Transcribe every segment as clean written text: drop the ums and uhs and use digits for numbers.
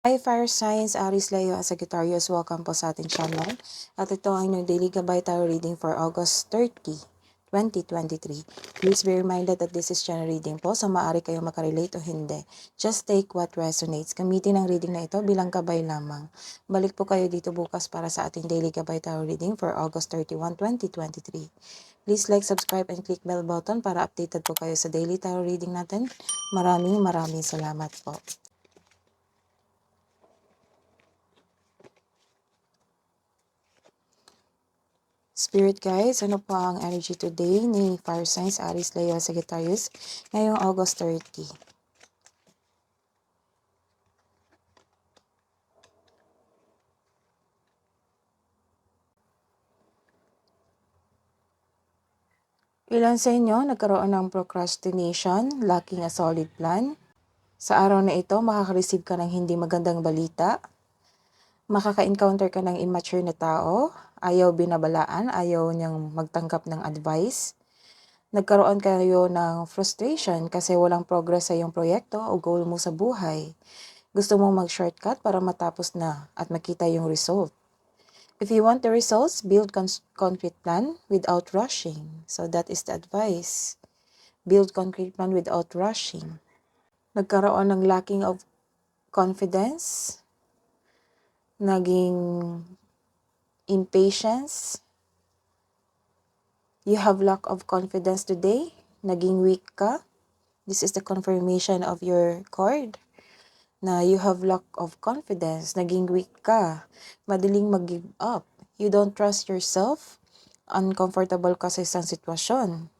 Hi Fire Signs, Aries Leo at Sagittarius, welcome po sa ating channel. At ito ang inyong daily gabay tarot reading for August 30, 2023. Please be reminded that this is channel reading po, so maaari kayo makarelate o hindi. Just take what resonates. Gamitin ang reading na ito bilang gabay lamang. Balik po kayo dito bukas para sa ating daily gabay tarot reading for August 31, 2023. Please like, subscribe, and click bell button para updated po kayo sa daily tarot reading natin. Maraming salamat po. Spirit guides, ano po ang energy today ni Fire Signs, Aries, Leo, Sagittarius ngayong August 30? Ilan sa inyo nagkaroon ng procrastination, lacking a solid plan? Sa araw na ito, makaka-receive ka ng hindi magandang balita. Makaka-encounter ka ng immature na tao, ayaw binabalaan, ayaw niyang magtanggap ng advice. Nagkaroon kayo ng frustration kasi walang progress sa iyong proyekto o goal mo sa buhay. Gusto mong mag-shortcut para matapos na at makita yung result. If you want the results, build concrete plan without rushing. So that is the advice. Build concrete plan without rushing. Nagkaroon ng lacking of confidence, naging impatience. You have lack of confidence today, naging weak ka. This is the confirmation of your card na you have lack of confidence, naging weak ka, madaling mag-give up. You don't trust yourself, uncomfortable ka sa isang sitwasyon.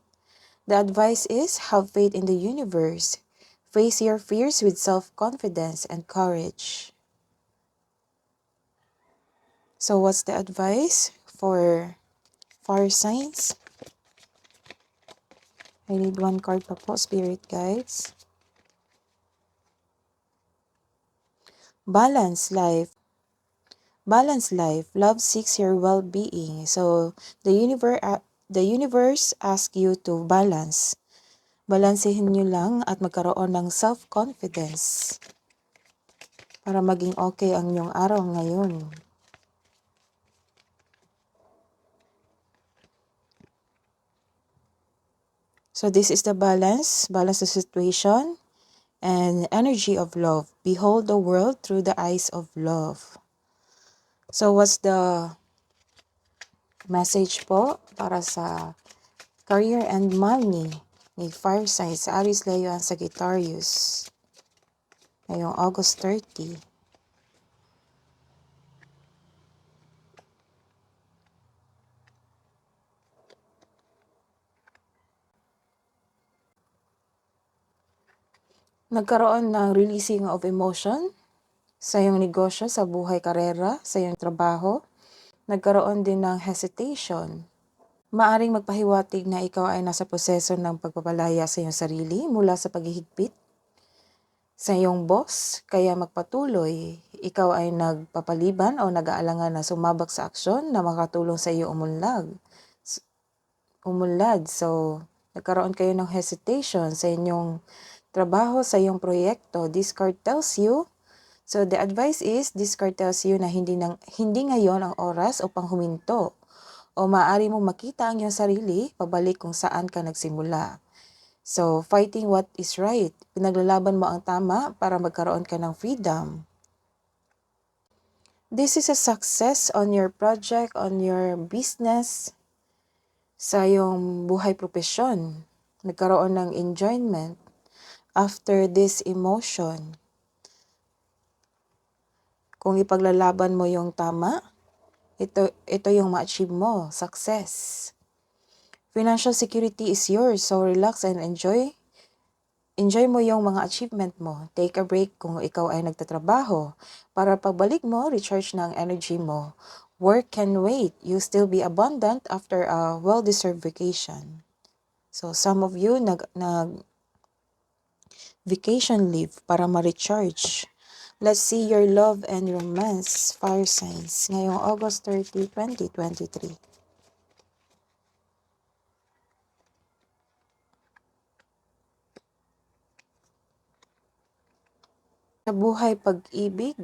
The advice is, have faith in the universe. Face your fears with self-confidence and courage. So what's the advice for fire signs? I need one card pa po, spirit guides. Balance life. Balance life. Love seeks your well-being. So the universe asks you to balance. Balansehin nyo lang at magkaroon ng self-confidence para maging okay ang inyong araw ngayon. So this is the balance the situation, and energy of love. Behold the world through the eyes of love. So what's the message po para sa career and money ni Fire Signs, Aries, Leo, and Sagittarius ngayong August 30? Nagkaroon ng releasing of emotion sa iyong negosyo, sa buhay, karera, sa iyong trabaho. Nagkaroon din ng hesitation. Maaring magpahiwatig na ikaw ay nasa proseso ng pagpapalaya sa iyong sarili mula sa paghihigpit sa iyong boss, kaya magpatuloy. Ikaw ay nagpapaliban o nag-aalangan na sumabak sa aksyon na makatulong sa iyo umunlad. So, nagkaroon kayo ng hesitation sa inyong trabaho, sa iyong proyekto. This card tells you, so the advice is, this card tells you na hindi ngayon ang oras upang huminto. O maaari mong makita ang iyong sarili pabalik kung saan ka nagsimula. So, fighting what is right. Pinaglalaban mo ang tama para magkaroon ka ng freedom. This is a success on your project, on your business, sa iyong buhay propesyon. Nagkaroon ng enjoyment after this emotion. Kung ipaglalaban mo yung tama, ito yung ma-achieve mo, success. Financial security is yours, so relax and enjoy. Enjoy mo yung mga achievement mo. Take a break kung ikaw ay nagtatrabaho. Para pagbalik mo, recharge na ang energy mo. Work can wait. You still be abundant after a well-deserved vacation. So some of you vacation leave para ma-recharge. Let's see your love and romance, fire signs, ngayong August 30, 2023. Sa buhay pag-ibig,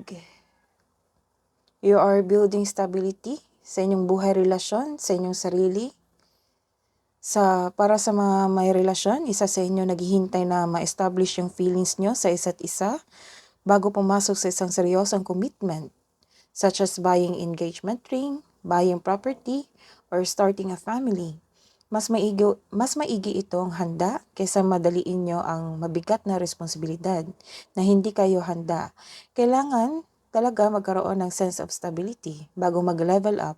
you are building stability sa inyong buhay relasyon, sa inyong sarili. Para sa mga may relasyon, isa sa inyo naghihintay na ma-establish yung feelings nyo sa isa't isa bago pumasok sa isang seryosong commitment, such as buying engagement ring, buying property, or starting a family. Mas maigi itong handa kaysa madaliin nyo ang mabigat na responsibilidad na hindi kayo handa. Kailangan talaga magkaroon ng sense of stability bago mag-level up.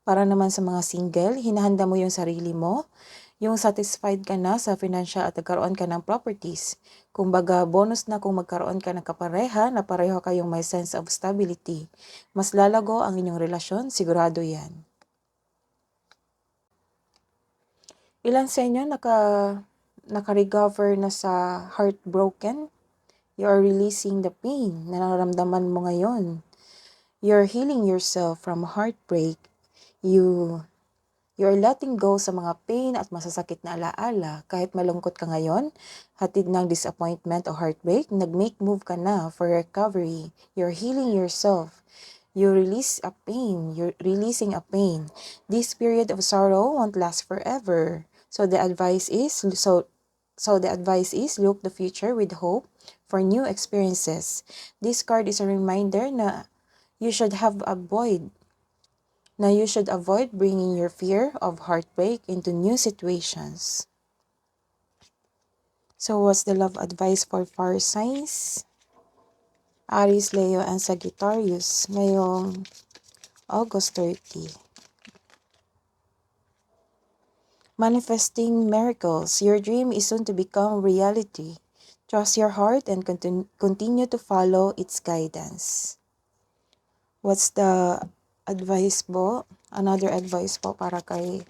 Para naman sa mga single, hinahanda mo yung sarili mo, yung satisfied ka na sa financial at nagkaroon ka ng properties. Kumbaga, bonus na kung magkaroon ka ng kapareha na pareho kayong may sense of stability. Mas lalago ang inyong relasyon, sigurado yan. Ilan sa inyo naka-recover na sa heartbroken? You are releasing the pain na nararamdaman mo ngayon. You're healing yourself from heartbreak. You are letting go sa mga pain at masasakit na alaala. Kahit malungkot ka ngayon, hatid ng disappointment o heartbreak, nag-make move ka na for recovery. You're healing yourself. You release a pain. You're releasing a pain. This period of sorrow won't last forever. So the advice is look the future with hope for new experiences. This card is a reminder na you should avoid bringing your fear of heartbreak into new situations. So what's the love advice for fire signs? Aries, Leo, and Sagittarius ngayong August 30. Manifesting miracles. Your dream is soon to become reality. Trust your heart and continue to follow its guidance. What's the advice po? Another advice po para kay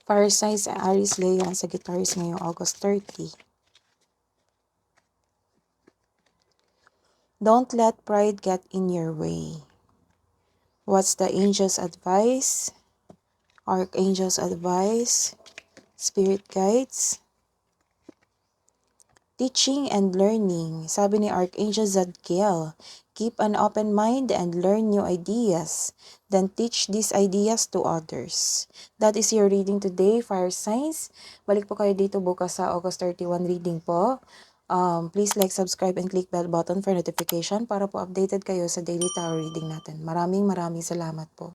fire signs, Aries, Leo, and Sagittarius ngayong August 30. Don't let pride get in your way. What's the angel's advice? Archangel's advice? Spirit guides? Teaching and learning. Sabi ni Archangel Zadkiel, keep an open mind and learn new ideas. Then teach these ideas to others. That is your reading today, fire signs. Balik po kayo dito bukas sa August 31 reading po. Please like, subscribe, and click bell button for notification para po updated kayo sa daily tarot reading natin. Maraming salamat po.